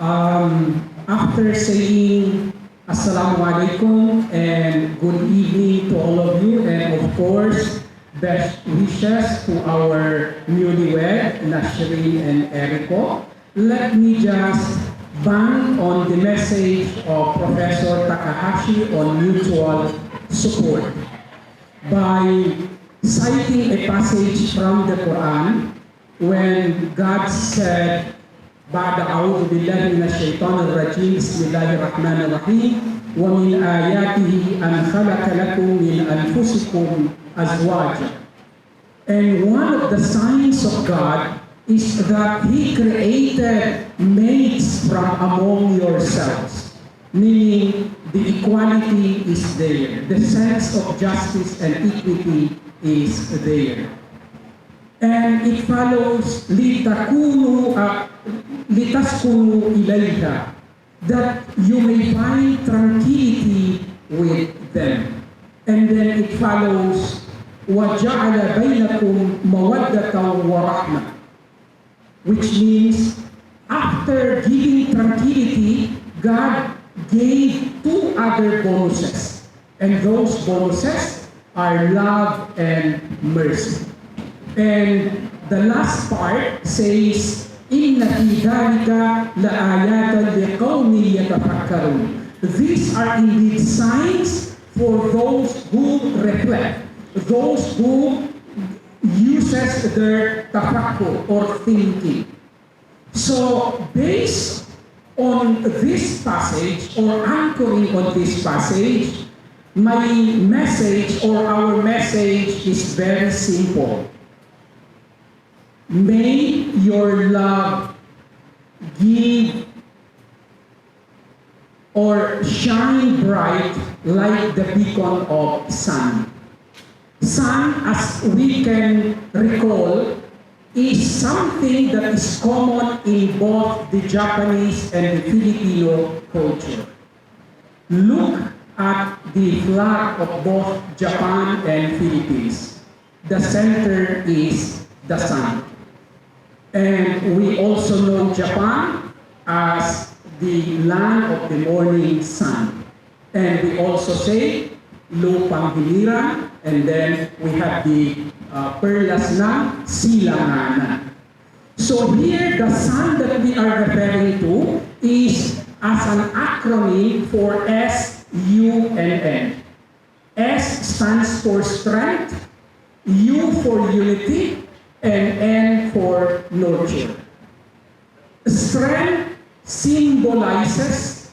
After saying Assalamu alaikum and good evening to all of you, and of course, best wishes to our newlywed, Nashreen and Eriko, let me just bank on the message of Professor Takahashi on mutual support by citing a passage from the Quran when God said, بعد أعوذ بالله من الشيطان الرجيم بسم الله الرحمن الرحيم ومن آياته أن خلق لكم من أنفسكم أزواجا. And one of the signs of God is that He created mates from among yourselves, meaning the equality is there, the sense of justice and equity is there. And it follows لِتَسْكُنُوا إِلَيْهَا, that you may find tranquility with them. And then it follows وَجَعَلَ بَيْنَكُمْ مَوَدَّةً وَرَحْمَةً, which means after giving tranquility, God gave two other bonuses. And those bonuses are love and mercy. And the last part says, إِنَّ فِي ذَلِكَ لَآيَاتًا لِقَوْمٍ يَتَفَكَّرُونَ. These are indeed signs for those who reflect, those who uses their tafakkur or thinking. So based on this passage or anchoring on this passage, my message or our message is very simple. May your love give or shine bright like the beacon of sun. Sun, as we can recall, is something that is common in both the Japanese and the Filipino culture. Look at the flag of both Japan and Philippines. The center is the sun. And we also know Japan as the land of the morning sun. And we also say Lupang Hiliran, and then we have the Perlas ng Silanganan. So here, the sun that we are referring to is as an acronym for SUNN. S stands for strength, U for unity, and N for nurture. Strength symbolizes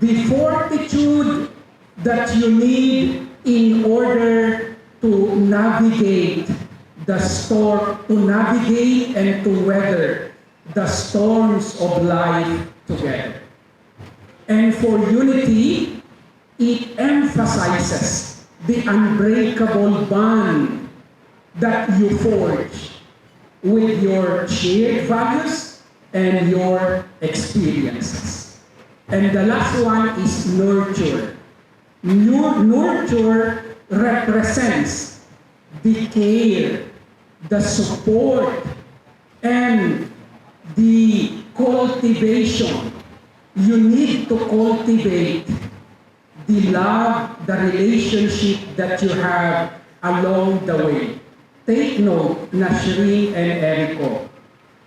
the fortitude that you need in order to navigate the storm, to navigate and to weather the storms of life together. And for unity, it emphasizes the unbreakable bond that you forge with your shared values and your experiences. And the last one is nurture. Nurture represents the care, the support, and the cultivation. You need to cultivate the love, the relationship that you have along the way. Take note, Nashreen and Eriko,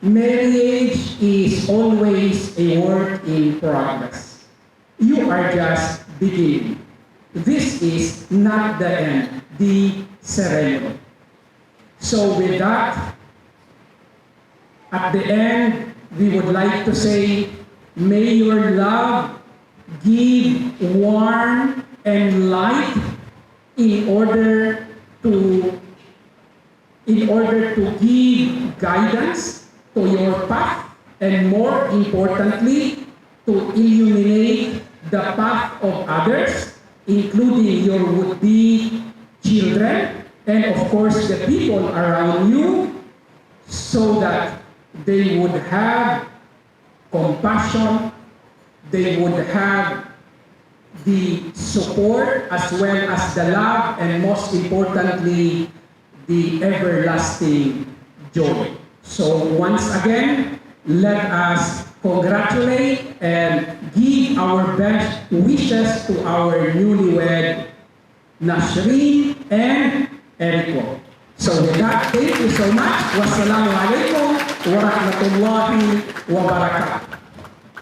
marriage is always a work in progress. You are just beginning. This is not the end, the ceremony. So with that, at the end, we would like to say, may your love give warmth and light in order to give guidance to your path, and more importantly, to illuminate the path of others, including your would-be children, and of course the people around you, so that they would have compassion, they would have the support as well as the love, and most importantly, the everlasting joy. So once again, let us congratulate and give our best wishes to our newlywed Nashreen and Erico. So with that, thank you so much. Wassalamu alaikum wa rahmatullahi wa barakatuh.